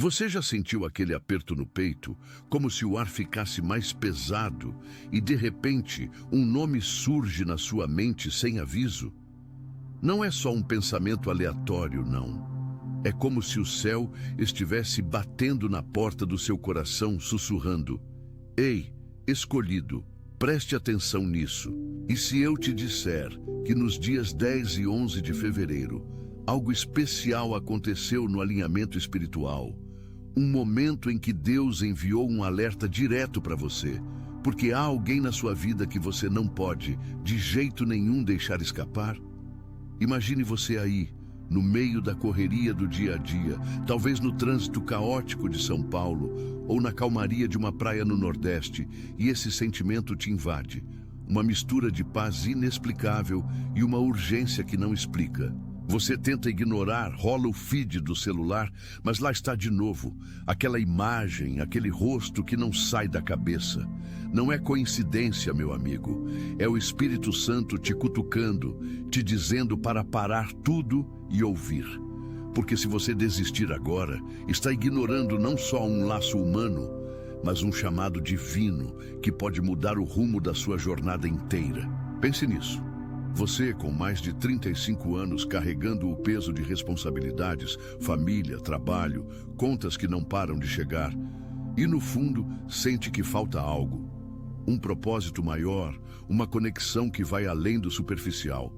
Você já sentiu aquele aperto no peito, como se o ar ficasse mais pesado e de repente um nome surge na sua mente sem aviso? Não é só um pensamento aleatório, não. É como se o céu estivesse batendo na porta do seu coração, sussurrando: Ei, escolhido, preste atenção nisso. E se eu te disser que nos dias 10 e 11 de fevereiro, algo especial aconteceu no alinhamento espiritual, um momento em que Deus enviou um alerta direto para você, porque há alguém na sua vida que você não pode, de jeito nenhum, deixar escapar? Imagine você aí, no meio da correria do dia a dia, talvez no trânsito caótico de São Paulo, ou na calmaria de uma praia no Nordeste, e esse sentimento te invade, uma mistura de paz inexplicável e uma urgência que não explica. Você tenta ignorar, rola o feed do celular, mas lá está de novo, aquela imagem, aquele rosto que não sai da cabeça. Não é coincidência, meu amigo. É o Espírito Santo te cutucando, te dizendo para parar tudo e ouvir. Porque se você desistir agora, está ignorando não só um laço humano, mas um chamado divino que pode mudar o rumo da sua jornada inteira. Pense nisso. Você, com mais de 35 anos carregando o peso de responsabilidades, família, trabalho, contas que não param de chegar, e no fundo sente que falta algo. Um propósito maior, uma conexão que vai além do superficial.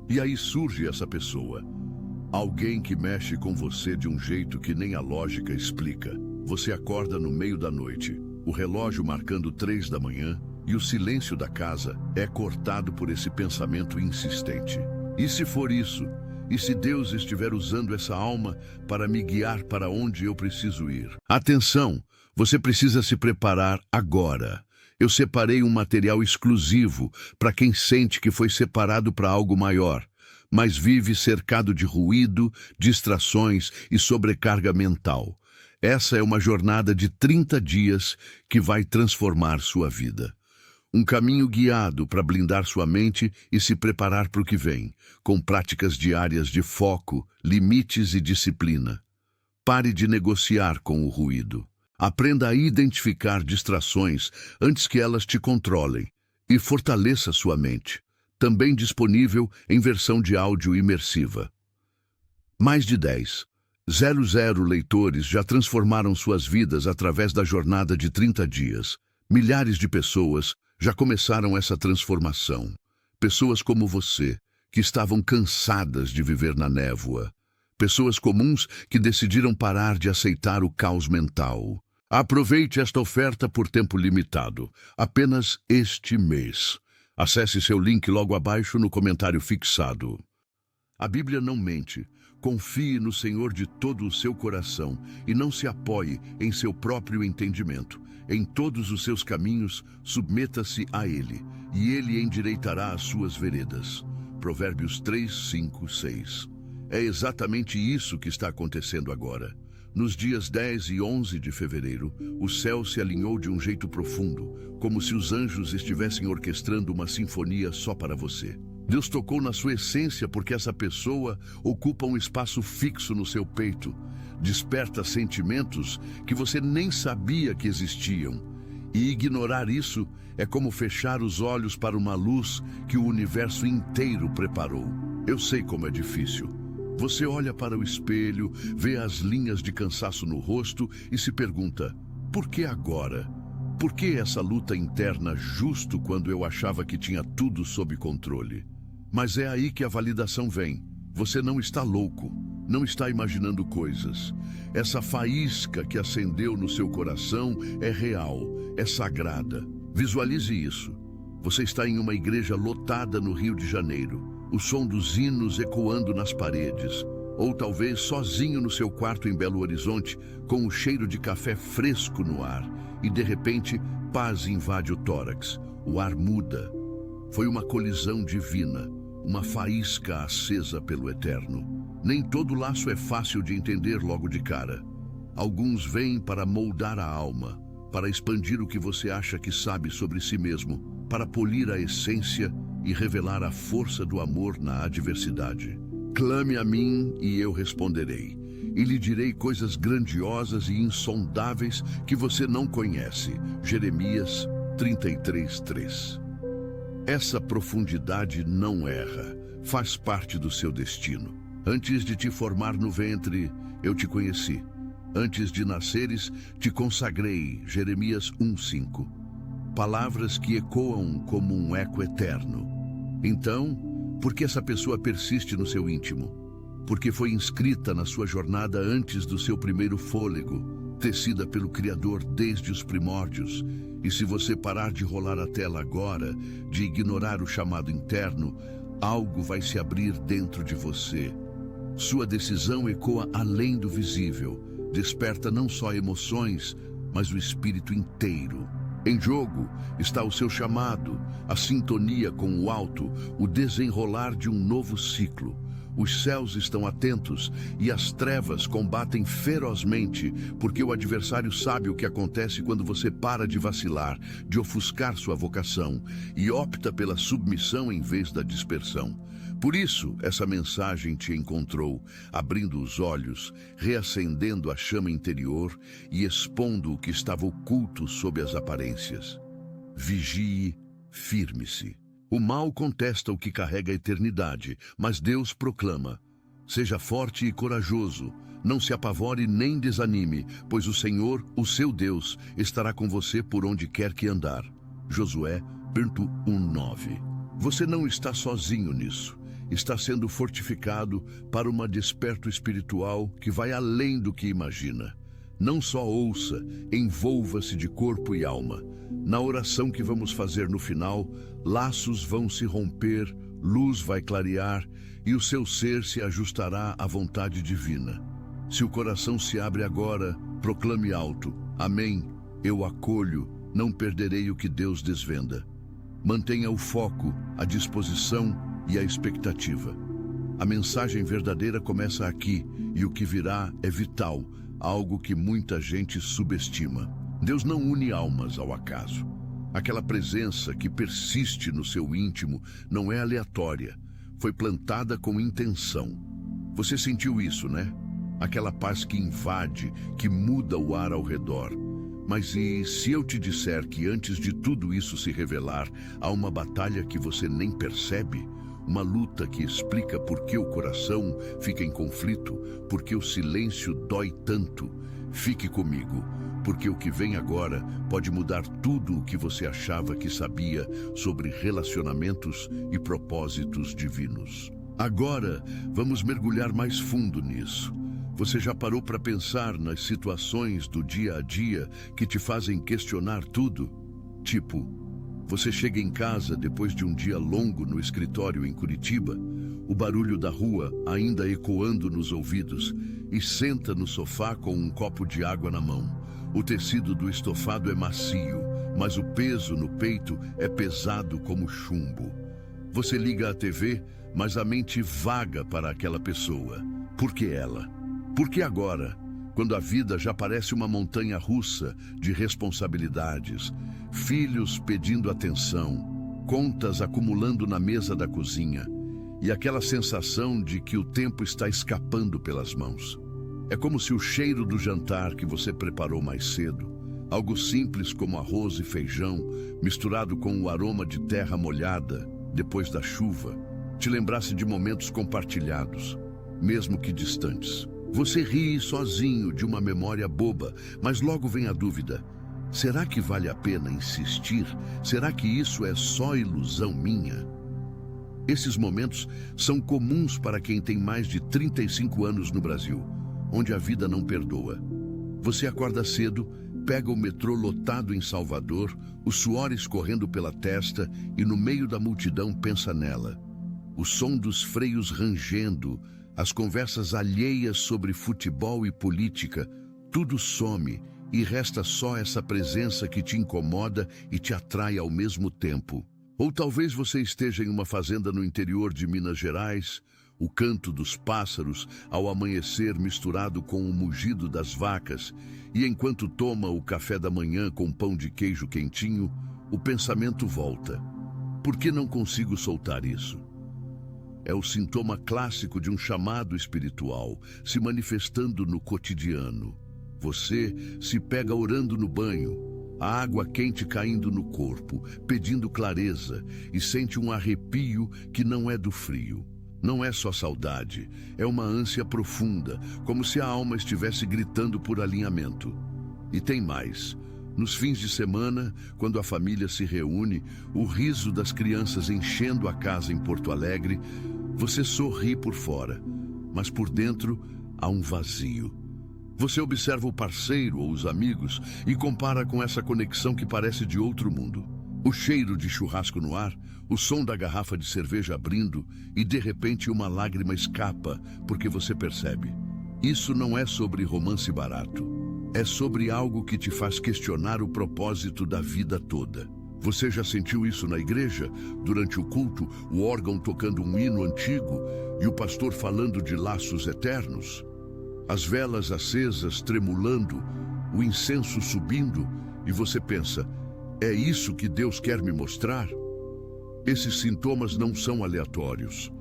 E aí surge essa pessoa. Alguém que mexe com você de um jeito que nem a lógica explica. Você acorda no meio da noite, o relógio marcando 3 da manhã, e o silêncio da casa é cortado por esse pensamento insistente. E se for isso? E se Deus estiver usando essa alma para me guiar para onde eu preciso ir? Atenção! Você precisa se preparar agora. Eu separei um material exclusivo para quem sente que foi separado para algo maior, mas vive cercado de ruído, distrações e sobrecarga mental. Essa é uma jornada de 30 dias que vai transformar sua vida. Um caminho guiado para blindar sua mente e se preparar para o que vem, com práticas diárias de foco, limites e disciplina. Pare de negociar com o ruído. Aprenda a identificar distrações antes que elas te controlem e fortaleça sua mente. Também disponível em versão de áudio imersiva. Mais de 10,00 leitores já transformaram suas vidas através da jornada de 30 dias. Milhares de pessoas já começaram essa transformação. Pessoas como você, que estavam cansadas de viver na névoa. Pessoas comuns que decidiram parar de aceitar o caos mental. Aproveite esta oferta por tempo limitado, apenas este mês. Acesse seu link logo abaixo no comentário fixado. A Bíblia não mente. Confie no Senhor de todo o seu coração e não se apoie em seu próprio entendimento. Em todos os seus caminhos, submeta-se a Ele, e Ele endireitará as suas veredas. Provérbios 3, 5, 6. É exatamente isso que está acontecendo agora. Nos dias 10 e 11 de fevereiro, o céu se alinhou de um jeito profundo, como se os anjos estivessem orquestrando uma sinfonia só para você. Deus tocou na sua essência porque essa pessoa ocupa um espaço fixo no seu peito, desperta sentimentos que você nem sabia que existiam. E ignorar isso é como fechar os olhos para uma luz que o universo inteiro preparou. Eu sei como é difícil. Você olha para o espelho, vê as linhas de cansaço no rosto e se pergunta: por que agora? Por que essa luta interna justo quando eu achava que tinha tudo sob controle? Mas é aí que a validação vem. Você não está louco, não está imaginando coisas. Essa faísca que acendeu no seu coração é real, é sagrada. Visualize isso. Você está em uma igreja lotada no Rio de Janeiro, o som dos hinos ecoando nas paredes, ou talvez sozinho no seu quarto em Belo Horizonte, com o cheiro de café fresco no ar, e de repente, paz invade o tórax, o ar muda. Foi uma colisão divina, uma faísca acesa pelo eterno. Nem todo laço é fácil de entender logo de cara. Alguns vêm para moldar a alma, para expandir o que você acha que sabe sobre si mesmo, para polir a essência e revelar a força do amor na adversidade. Clame a mim e eu responderei. e lhe direi coisas grandiosas e insondáveis que você não conhece. Jeremias 33:3. Essa profundidade não erra, faz parte do seu destino. Antes de te formar no ventre, eu te conheci. Antes de nasceres, te consagrei. Jeremias 1:5. Palavras que ecoam como um eco eterno. Então, por que essa pessoa persiste no seu íntimo? Porque foi inscrita na sua jornada antes do seu primeiro fôlego, tecida pelo Criador desde os primórdios. E se você parar de rolar a tela agora, de ignorar o chamado interno, algo vai se abrir dentro de você. Sua decisão ecoa além do visível, desperta não só emoções, mas o espírito inteiro. Em jogo está o seu chamado, a sintonia com o alto, o desenrolar de um novo ciclo. Os céus estão atentos e as trevas combatem ferozmente, porque o adversário sabe o que acontece quando você para de vacilar, de ofuscar sua vocação e opta pela submissão em vez da dispersão. Por isso, essa mensagem te encontrou, abrindo os olhos, reacendendo a chama interior e expondo o que estava oculto sob as aparências. Vigie, firme-se. O mal contesta o que carrega a eternidade, mas Deus proclama: seja forte e corajoso, não se apavore nem desanime, pois o Senhor, o seu Deus, estará com você por onde quer que andar. Josué 1:9. Você não está sozinho nisso. Está sendo fortificado para uma desperto espiritual que vai além do que imagina. Não só ouça, envolva-se de corpo e alma. Na oração que vamos fazer no final, laços vão se romper, luz vai clarear e o seu ser se ajustará à vontade divina. Se o coração se abre agora, proclame alto: amém, eu acolho, não perderei o que Deus desvenda. Mantenha o foco, a disposição e a expectativa. A mensagem verdadeira começa aqui e o que virá é vital, algo que muita gente subestima. Deus não une almas ao acaso. Aquela presença que persiste no seu íntimo não é aleatória, foi plantada com intenção. Você sentiu isso, né? Aquela paz que invade, que muda o ar ao redor. Mas e se eu te disser que antes de tudo isso se revelar, há uma batalha que você nem percebe? Uma luta que explica por que o coração fica em conflito, por que o silêncio dói tanto. Fique comigo, porque o que vem agora pode mudar tudo o que você achava que sabia sobre relacionamentos e propósitos divinos. Agora, vamos mergulhar mais fundo nisso. Você já parou para pensar nas situações do dia a dia que te fazem questionar tudo? Tipo, você chega em casa depois de um dia longo no escritório em Curitiba, o barulho da rua ainda ecoando nos ouvidos, e senta no sofá com um copo de água na mão. O tecido do estofado é macio, mas o peso no peito é pesado como chumbo. Você liga a TV, mas a mente vaga para aquela pessoa. Por que ela? Por que agora? Quando a vida já parece uma montanha russa de responsabilidades, filhos pedindo atenção, contas acumulando na mesa da cozinha e aquela sensação de que o tempo está escapando pelas mãos. É como se o cheiro do jantar que você preparou mais cedo, algo simples como arroz e feijão, misturado com o aroma de terra molhada depois da chuva, te lembrasse de momentos compartilhados, mesmo que distantes. Você ri sozinho de uma memória boba, mas logo vem a dúvida: será que vale a pena insistir? Será que isso é só ilusão minha? Esses momentos são comuns para quem tem mais de 35 anos no Brasil, onde a vida não perdoa. Você acorda cedo, pega o metrô lotado em Salvador, o suor escorrendo pela testa e no meio da multidão pensa nela. O som dos freios rangendo, as conversas alheias sobre futebol e política, tudo some e resta só essa presença que te incomoda e te atrai ao mesmo tempo. Ou talvez você esteja em uma fazenda no interior de Minas Gerais, o canto dos pássaros ao amanhecer misturado com o mugido das vacas, e enquanto toma o café da manhã com pão de queijo quentinho, o pensamento volta. Por que não consigo soltar isso? É o sintoma clássico de um chamado espiritual se manifestando no cotidiano. Você se pega orando no banho, a água quente caindo no corpo, pedindo clareza, e sente um arrepio que não é do frio. Não é só saudade, é uma ânsia profunda, como se a alma estivesse gritando por alinhamento. E tem mais. Nos fins de semana, quando a família se reúne, o riso das crianças enchendo a casa em Porto Alegre, você sorri por fora, mas por dentro há um vazio. Você observa o parceiro ou os amigos e compara com essa conexão que parece de outro mundo. O cheiro de churrasco no ar, o som da garrafa de cerveja abrindo e de repente uma lágrima escapa porque você percebe. Isso não é sobre romance barato. É sobre algo que te faz questionar o propósito da vida toda. Você já sentiu isso na igreja? Durante o culto, o órgão tocando um hino antigo e o pastor falando de laços eternos? As velas acesas tremulando, o incenso subindo, e você pensa, é isso que Deus quer me mostrar? Esses sintomas não são aleatórios.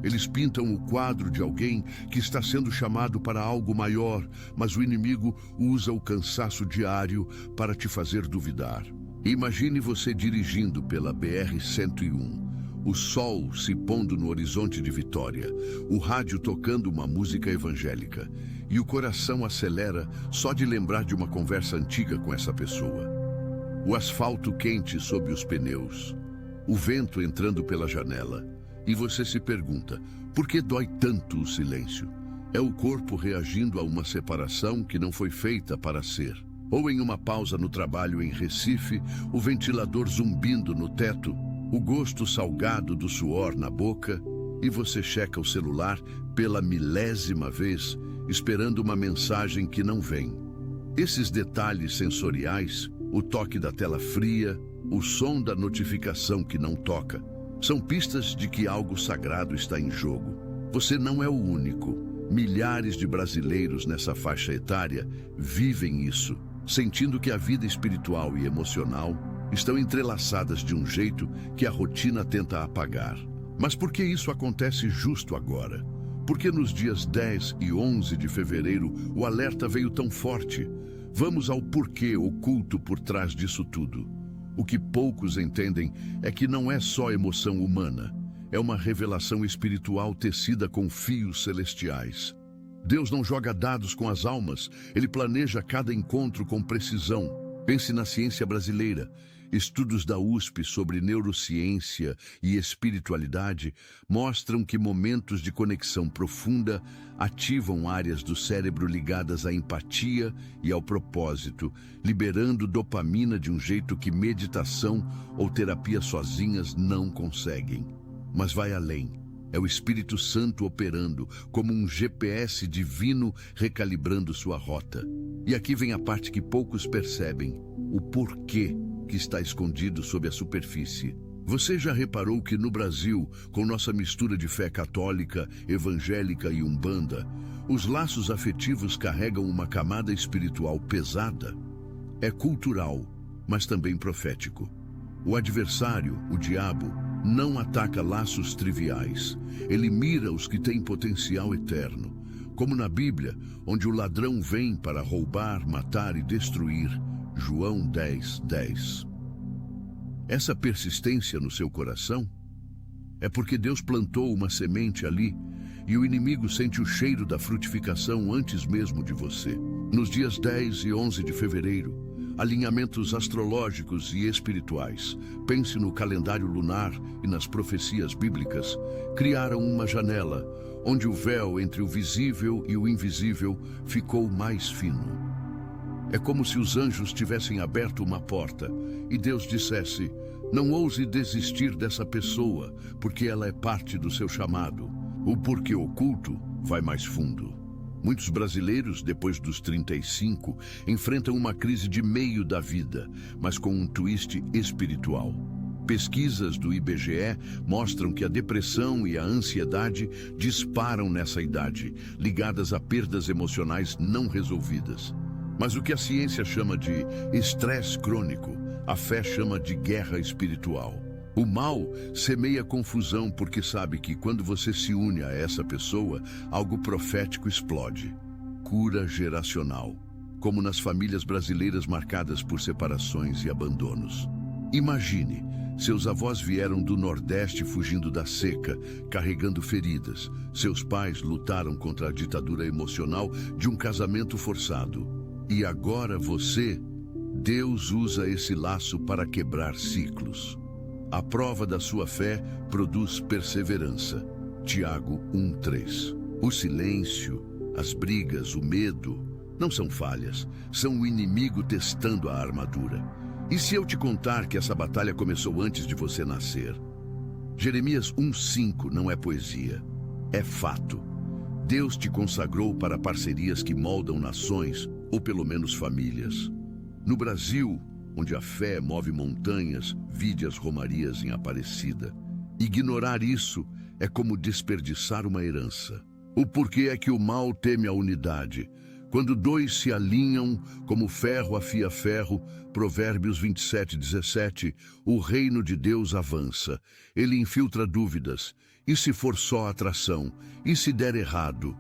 Eles pintam o quadro de alguém que está sendo chamado para algo maior, mas o inimigo usa o cansaço diário para te fazer duvidar. Imagine você dirigindo pela BR-101. O sol se pondo no horizonte de Vitória, o rádio tocando uma música evangélica, e o coração acelera só de lembrar de uma conversa antiga com essa pessoa. O asfalto quente sob os pneus, o vento entrando pela janela, e você se pergunta, por que dói tanto o silêncio? É o corpo reagindo a uma separação que não foi feita para ser. Ou em uma pausa no trabalho em Recife, o ventilador zumbindo no teto, o gosto salgado do suor na boca, e você checa o celular pela milésima vez, esperando uma mensagem que não vem. Esses detalhes sensoriais, o toque da tela fria, o som da notificação que não toca, são pistas de que algo sagrado está em jogo. Você não é o único. Milhares de brasileiros nessa faixa etária vivem isso, sentindo que a vida espiritual e emocional estão entrelaçadas de um jeito que a rotina tenta apagar. Mas por que isso acontece justo agora? Por que nos dias 10 e 11 de fevereiro o alerta veio tão forte? Vamos ao porquê oculto por trás disso tudo. O que poucos entendem é que não é só emoção humana, é uma revelação espiritual tecida com fios celestiais. Deus não joga dados com as almas, Ele planeja cada encontro com precisão. Pense na ciência brasileira. Estudos da USP sobre neurociência e espiritualidade mostram que momentos de conexão profunda ativam áreas do cérebro ligadas à empatia e ao propósito, liberando dopamina de um jeito que meditação ou terapia sozinhas não conseguem. Mas vai além. É o Espírito Santo operando como um GPS divino recalibrando sua rota. E aqui vem a parte que poucos percebem, o porquê que está escondido sob a superfície. Você já reparou que no Brasil, com nossa mistura de fé católica, evangélica e umbanda, os laços afetivos carregam uma camada espiritual pesada? É cultural, mas também profético. O adversário, o diabo, não ataca laços triviais. Ele mira os que têm potencial eterno. Como na Bíblia, onde o ladrão vem para roubar, matar e destruir. João 10:10. Essa persistência no seu coração é porque Deus plantou uma semente ali e o inimigo sente o cheiro da frutificação antes mesmo de você. Nos dias 10 e 11 de fevereiro, alinhamentos astrológicos e espirituais, pense no calendário lunar e nas profecias bíblicas, criaram uma janela onde o véu entre o visível e o invisível ficou mais fino. É como se os anjos tivessem aberto uma porta e Deus dissesse, não ouse desistir dessa pessoa, porque ela é parte do seu chamado. O porquê oculto vai mais fundo. Muitos brasileiros, depois dos 35, enfrentam uma crise de meio da vida, mas com um twist espiritual. Pesquisas do IBGE mostram que a depressão e a ansiedade disparam nessa idade, ligadas a perdas emocionais não resolvidas. Mas o que a ciência chama de estresse crônico, a fé chama de guerra espiritual. O mal semeia confusão porque sabe que quando você se une a essa pessoa, algo profético explode. Cura geracional, como nas famílias brasileiras marcadas por separações e abandonos. Imagine, seus avós vieram do Nordeste fugindo da seca, carregando feridas. Seus pais lutaram contra a ditadura emocional de um casamento forçado. E agora você, Deus usa esse laço para quebrar ciclos. A prova da sua fé produz perseverança. Tiago 1:3. O silêncio, as brigas, o medo, não são falhas, são o inimigo testando a armadura. E se eu te contar que essa batalha começou antes de você nascer? Jeremias 1:5 não é poesia, é fato. Deus te consagrou para parcerias que moldam nações, ou pelo menos famílias. No Brasil, onde a fé move montanhas, vide as romarias em Aparecida. Ignorar isso é como desperdiçar uma herança. O porquê é que o mal teme a unidade? Quando dois se alinham, como ferro afia ferro, Provérbios 27:17, o reino de Deus avança. Ele infiltra dúvidas. E se for só atração? E se der errado?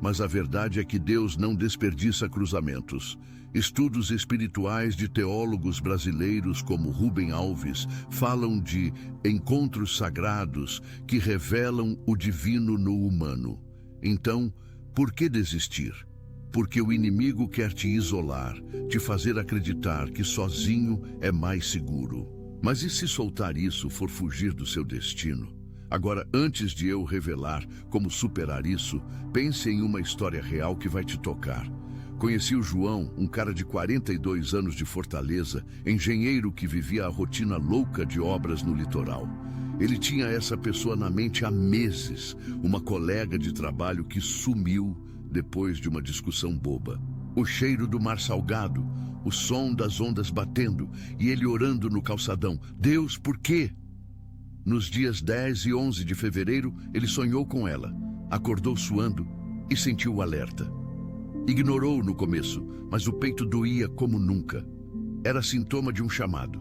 Mas a verdade é que Deus não desperdiça cruzamentos. Estudos espirituais de teólogos brasileiros como Rubem Alves falam de encontros sagrados que revelam o divino no humano. Então, por que desistir? Porque o inimigo quer te isolar, te fazer acreditar que sozinho é mais seguro. Mas e se soltar isso for fugir do seu destino? Agora, antes de eu revelar como superar isso, pense em uma história real que vai te tocar. Conheci o João, um cara de 42 anos de Fortaleza, engenheiro que vivia a rotina louca de obras no litoral. Ele tinha essa pessoa na mente há meses, uma colega de trabalho que sumiu depois de uma discussão boba. O cheiro do mar salgado, o som das ondas batendo e ele orando no calçadão. Deus, por quê? Nos dias 10 e 11 de fevereiro, ele sonhou com ela, acordou suando e sentiu o alerta. Ignorou no começo, mas o peito doía como nunca. Era sintoma de um chamado.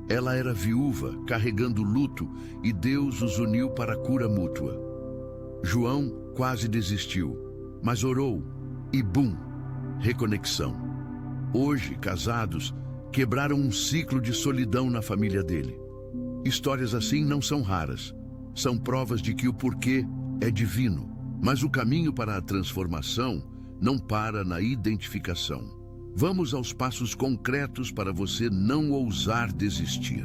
Ela era viúva, carregando luto, e Deus os uniu para a cura mútua. João quase desistiu, mas orou e bum, reconexão. Hoje, casados, quebraram um ciclo de solidão na família dele. Histórias assim não são raras. São provas de que o porquê é divino, mas o caminho para a transformação não para na identificação. Vamos aos passos concretos para você não ousar desistir.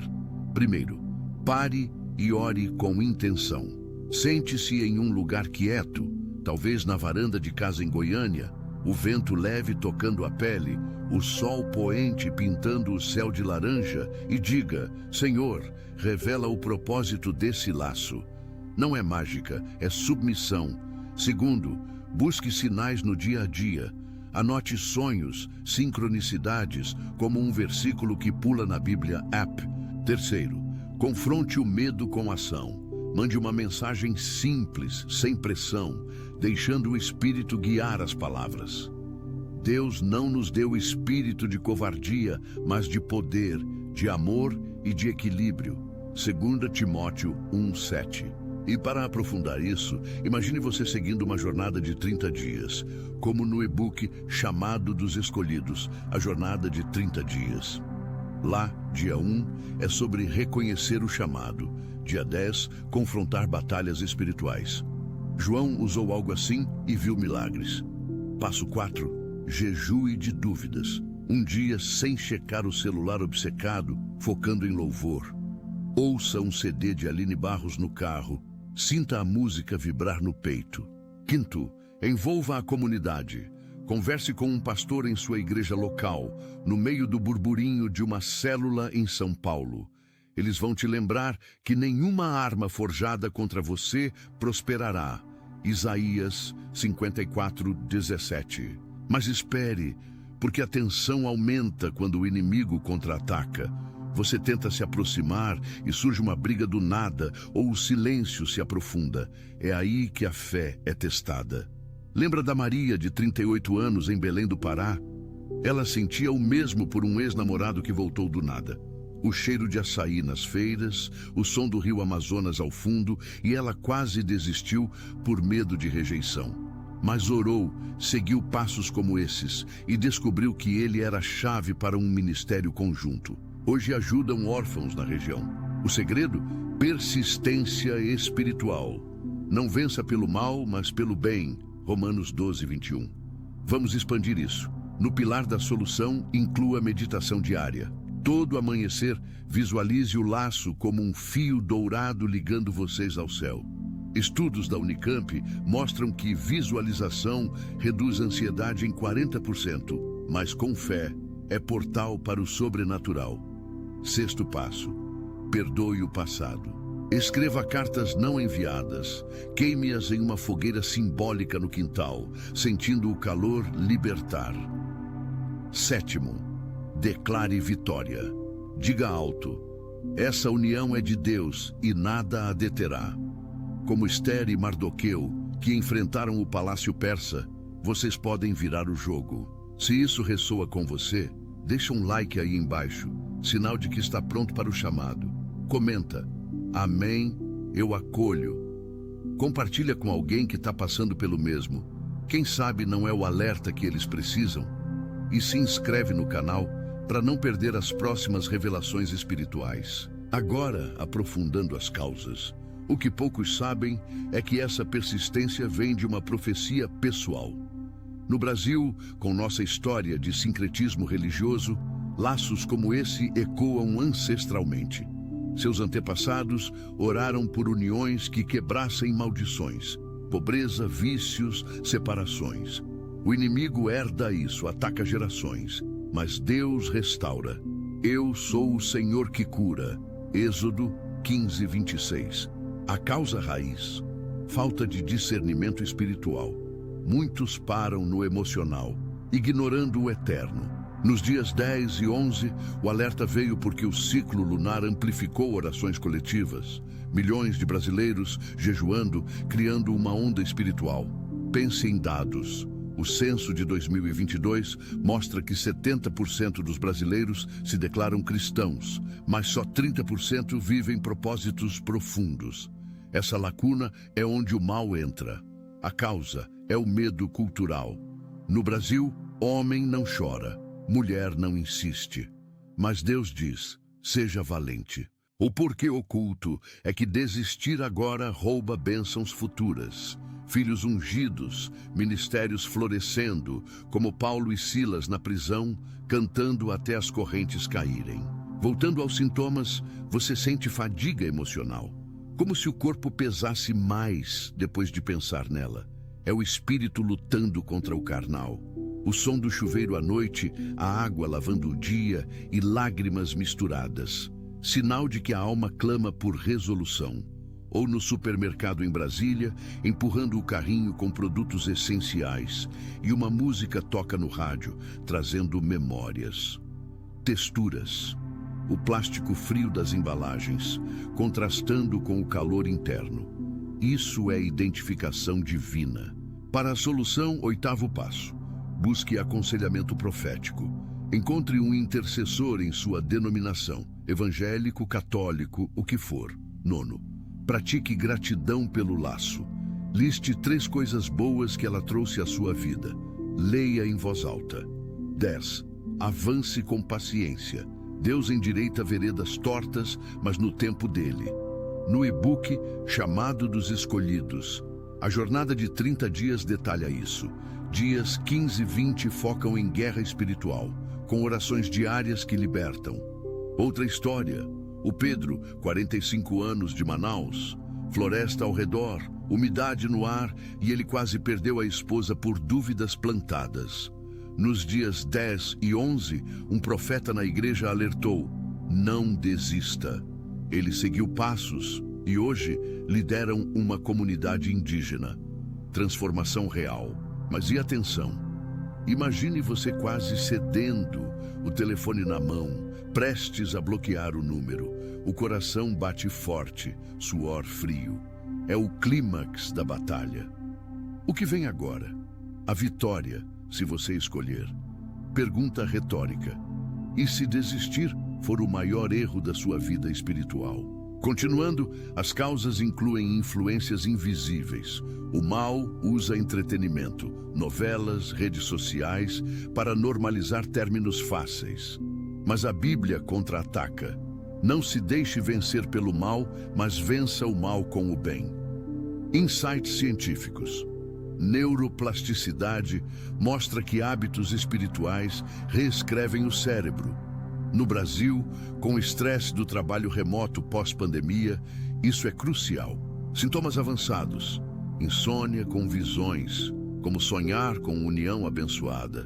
Primeiro, pare e ore com intenção. Sente-se em um lugar quieto, talvez na varanda de casa em Goiânia, o vento leve tocando a pele, o sol poente pintando o céu de laranja, e diga: Senhor, revela o propósito desse laço. Não é mágica, é submissão. Segundo, busque sinais no dia a dia. Anote sonhos, sincronicidades, como um versículo que pula na Bíblia app. Terceiro, confronte o medo com ação. Mande uma mensagem simples, sem pressão, deixando o Espírito guiar as palavras. Deus não nos deu espírito de covardia, mas de poder, de amor e de equilíbrio. 2 Timóteo 1:7. E para aprofundar isso, imagine você seguindo uma jornada de 30 dias, como no e-book Chamado dos Escolhidos, a jornada de 30 dias. Lá, dia 1, é sobre reconhecer o chamado. Dia 10, confrontar batalhas espirituais. João usou algo assim e viu milagres. Passo 4, jejue de dúvidas. Um dia sem checar o celular obcecado, focando em louvor. Ouça um CD de Aline Barros no carro. Sinta a música vibrar no peito. Quinto, envolva a comunidade. Converse com um pastor em sua igreja local, no meio do burburinho de uma célula em São Paulo. Eles vão te lembrar que nenhuma arma forjada contra você prosperará. Isaías 54:17. Mas espere, porque a tensão aumenta quando o inimigo contra-ataca. Você tenta se aproximar e surge uma briga do nada, ou o silêncio se aprofunda. É aí que a fé é testada. Lembra da Maria, de 38 anos, em Belém do Pará? Ela sentia o mesmo por um ex-namorado que voltou do nada. O cheiro de açaí nas feiras, o som do rio Amazonas ao fundo, e ela quase desistiu por medo de rejeição. Mas orou, seguiu passos como esses e descobriu que ele era a chave para um ministério conjunto. Hoje ajudam órfãos na região. O segredo? Persistência espiritual. Não vença pelo mal, mas pelo bem. Romanos 12, 21. Vamos expandir isso. No pilar da solução, inclua a meditação diária. Todo amanhecer, visualize o laço como um fio dourado ligando vocês ao céu. Estudos da Unicamp mostram que visualização reduz a ansiedade em 40%, mas com fé é portal para o sobrenatural. Sexto passo: perdoe o passado. Escreva cartas não enviadas, queime-as em uma fogueira simbólica no quintal, sentindo o calor libertar. Sétimo: declare vitória. Diga alto: essa união é de Deus e nada a deterá. Como Esther e Mardoqueu, que enfrentaram o palácio persa, vocês podem virar o jogo. Se isso ressoa com você, deixa um like aí embaixo, sinal de que está pronto para o chamado. Comenta: amém, eu acolho. Compartilha com alguém que está passando pelo mesmo. Quem sabe não é o alerta que eles precisam? E se inscreve no canal para não perder as próximas revelações espirituais. Agora, aprofundando as causas. O que poucos sabem é que essa persistência vem de uma profecia pessoal. No Brasil, com nossa história de sincretismo religioso, laços como esse ecoam ancestralmente. Seus antepassados oraram por uniões que quebrassem maldições, pobreza, vícios, separações. O inimigo herda isso, ataca gerações, mas Deus restaura. Eu sou o Senhor que cura. Êxodo 15, 26. A causa raiz: falta de discernimento espiritual. Muitos param no emocional, ignorando o eterno. Nos dias 10 e 11, o alerta veio porque o ciclo lunar amplificou orações coletivas. Milhões de brasileiros jejuando, criando uma onda espiritual. Pense em dados. O censo de 2022 mostra que 70% dos brasileiros se declaram cristãos, mas só 30% vivem propósitos profundos. Essa lacuna é onde o mal entra. A causa é o medo cultural. No Brasil, homem não chora, mulher não insiste. Mas Deus diz: seja valente. O porquê oculto é que desistir agora rouba bênçãos futuras. Filhos ungidos, ministérios florescendo, como Paulo e Silas na prisão, cantando até as correntes caírem. Voltando aos sintomas, você sente fadiga emocional, como se o corpo pesasse mais depois de pensar nela. É o espírito lutando contra o carnal. O som do chuveiro à noite, a água lavando o dia e lágrimas misturadas. Sinal de que a alma clama por resolução. Ou no supermercado em Brasília, empurrando o carrinho com produtos essenciais, e uma música toca no rádio, trazendo memórias. Texturas. O plástico frio das embalagens, contrastando com o calor interno. Isso é identificação divina. Para a solução, 8º passo. Busque aconselhamento profético. Encontre um intercessor em sua denominação, evangélico, católico, o que for. 9. Pratique gratidão pelo laço. Liste 3 coisas boas que ela trouxe à sua vida. Leia em voz alta. 10. Avance com paciência. Deus endireita veredas tortas, mas no tempo dele. No e-book Chamado dos Escolhidos, a jornada de 30 dias detalha isso. Dias 15 e 20 focam em guerra espiritual, com orações diárias que libertam. Outra história. O Pedro, 45 anos, de Manaus. Floresta ao redor, umidade no ar, e ele quase perdeu a esposa por dúvidas plantadas. Nos dias 10 e 11, um profeta na igreja alertou: não desista. Ele seguiu passos e hoje lideram uma comunidade indígena. Transformação real. Mas e atenção? Imagine você quase cedendo, o telefone na mão, prestes a bloquear o número. O coração bate forte, suor frio. É o clímax da batalha. O que vem agora? A vitória, se você escolher. Pergunta retórica. E se desistir? for o maior erro da sua vida espiritual. Continuando, as causas incluem influências invisíveis. O mal usa entretenimento, novelas, redes sociais, para normalizar términos fáceis. Mas a Bíblia contra-ataca. Não se deixe vencer pelo mal, mas vença o mal com o bem. Insights científicos. Neuroplasticidade mostra que hábitos espirituais reescrevem o cérebro. No Brasil, com o estresse do trabalho remoto pós-pandemia, isso é crucial. Sintomas avançados, insônia com visões, como sonhar com união abençoada,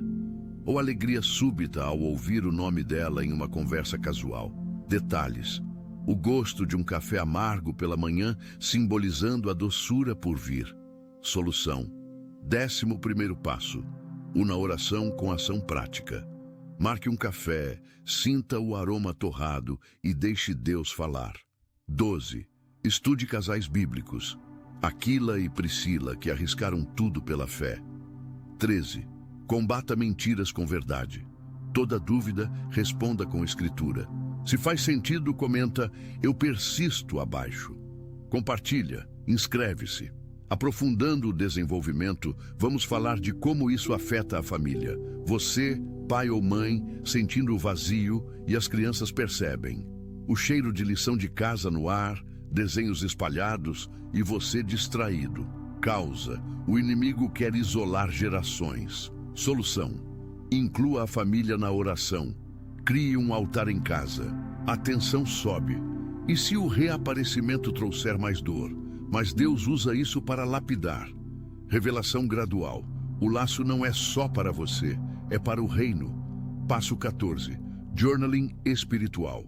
ou alegria súbita ao ouvir o nome dela em uma conversa casual. Detalhes: o gosto de um café amargo pela manhã simbolizando a doçura por vir. Solução: 11º passo. Una oração com ação prática. Marque um café, sinta o aroma torrado e deixe Deus falar. 12. Estude casais bíblicos. Aquila e Priscila, que arriscaram tudo pela fé. 13. Combata mentiras com verdade. Toda dúvida, responda com escritura. Se faz sentido, comenta: eu persisto abaixo. Compartilha, inscreve-se. Aprofundando o desenvolvimento, vamos falar de como isso afeta a família. Você, pai ou mãe, sentindo o vazio e as crianças percebem. O cheiro de lição de casa no ar, desenhos espalhados e você distraído. Causa: o inimigo quer isolar gerações. Solução: inclua a família na oração. Crie um altar em casa. A tensão sobe. E se o reaparecimento trouxer mais dor? Mas Deus usa isso para lapidar. Revelação gradual. O laço não é só para você, é para o reino. Passo 14. Journaling espiritual.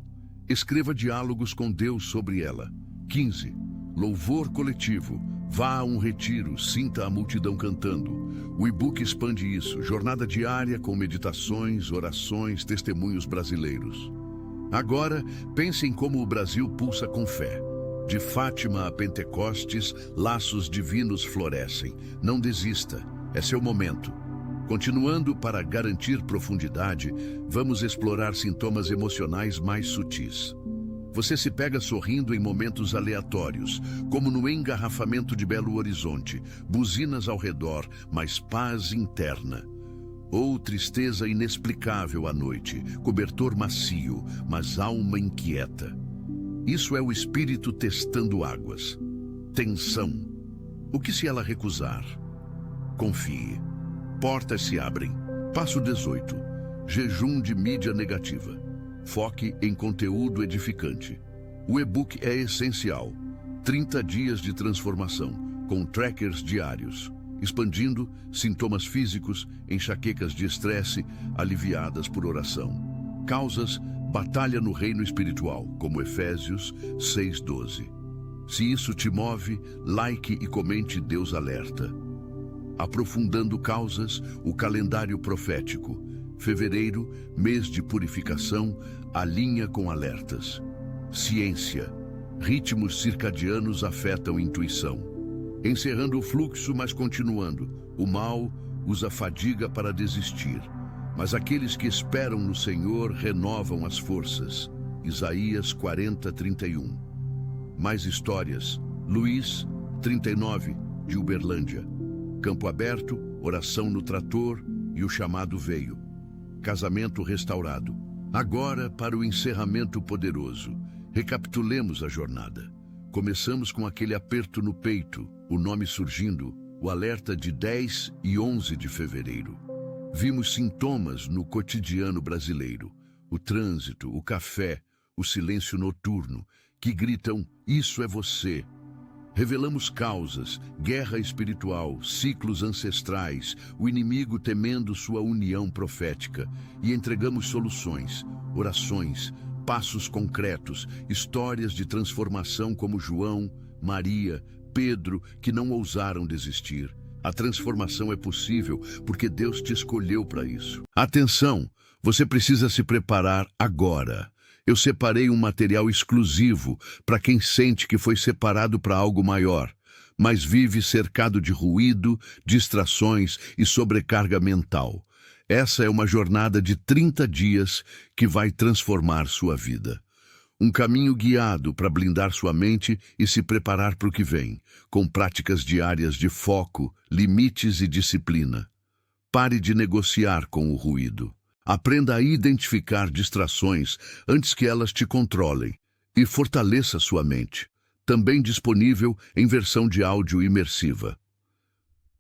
Escreva diálogos com Deus sobre ela. 15. Louvor coletivo. Vá a um retiro, sinta a multidão cantando. O e-book expande isso. Jornada diária com meditações, orações, testemunhos brasileiros. Agora, pense em como o Brasil pulsa com fé. De Fátima a Pentecostes, laços divinos florescem. Não desista, é seu momento. Continuando, para garantir profundidade, vamos explorar sintomas emocionais mais sutis. Você se pega sorrindo em momentos aleatórios, como no engarrafamento de Belo Horizonte, buzinas ao redor, mas paz interna. Ou tristeza inexplicável à noite, cobertor macio, mas alma inquieta. Isso é o espírito testando águas. Tensão. O que se ela recusar? Confie. Portas se abrem. Passo 18. Jejum de mídia negativa. Foque em conteúdo edificante. O e-book é essencial. 30 dias de transformação, com trackers diários. Expandindo sintomas físicos, enxaquecas de estresse, aliviadas por oração. Causas: batalha no reino espiritual, como Efésios 6:12. Se isso te move, like e comente Deus Alerta. Aprofundando causas, o calendário profético. Fevereiro, mês de purificação, alinha com alertas. Ciência. Ritmos circadianos afetam intuição. Encerrando o fluxo, mas continuando. O mal usa fadiga para desistir. Mas aqueles que esperam no Senhor renovam as forças. Isaías 40:31. Mais histórias. Luiz, 39, de Uberlândia. Campo aberto, oração no trator e o chamado veio. Casamento restaurado. Agora para o encerramento poderoso. Recapitulemos a jornada. Começamos com aquele aperto no peito, o nome surgindo, o alerta de 10 e 11 de fevereiro. Vimos sintomas no cotidiano brasileiro, o trânsito, o café, o silêncio noturno, que gritam: isso é você. Revelamos causas, guerra espiritual, ciclos ancestrais, o inimigo temendo sua união profética, e entregamos soluções, orações, passos concretos, histórias de transformação como João, Maria, Pedro, que não ousaram desistir. A transformação é possível porque Deus te escolheu para isso. Atenção, você precisa se preparar agora. Eu separei um material exclusivo para quem sente que foi separado para algo maior, mas vive cercado de ruído, distrações e sobrecarga mental. Essa é uma jornada de 30 dias que vai transformar sua vida. Um caminho guiado para blindar sua mente e se preparar para o que vem, com práticas diárias de foco, limites e disciplina. Pare de negociar com o ruído. Aprenda a identificar distrações antes que elas te controlem e fortaleça sua mente. Também disponível em versão de áudio imersiva.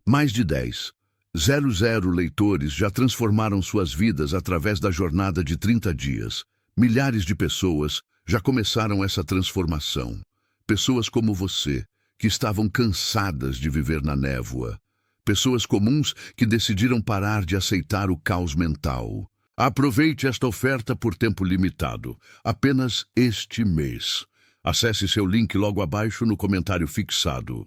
Mais de 10,00 leitores já transformaram suas vidas através da jornada de 30 dias. Milhares de pessoas já começaram essa transformação. Pessoas como você, que estavam cansadas de viver na névoa. Pessoas comuns que decidiram parar de aceitar o caos mental. Aproveite esta oferta por tempo limitado, apenas este mês. Acesse seu link logo abaixo no comentário fixado.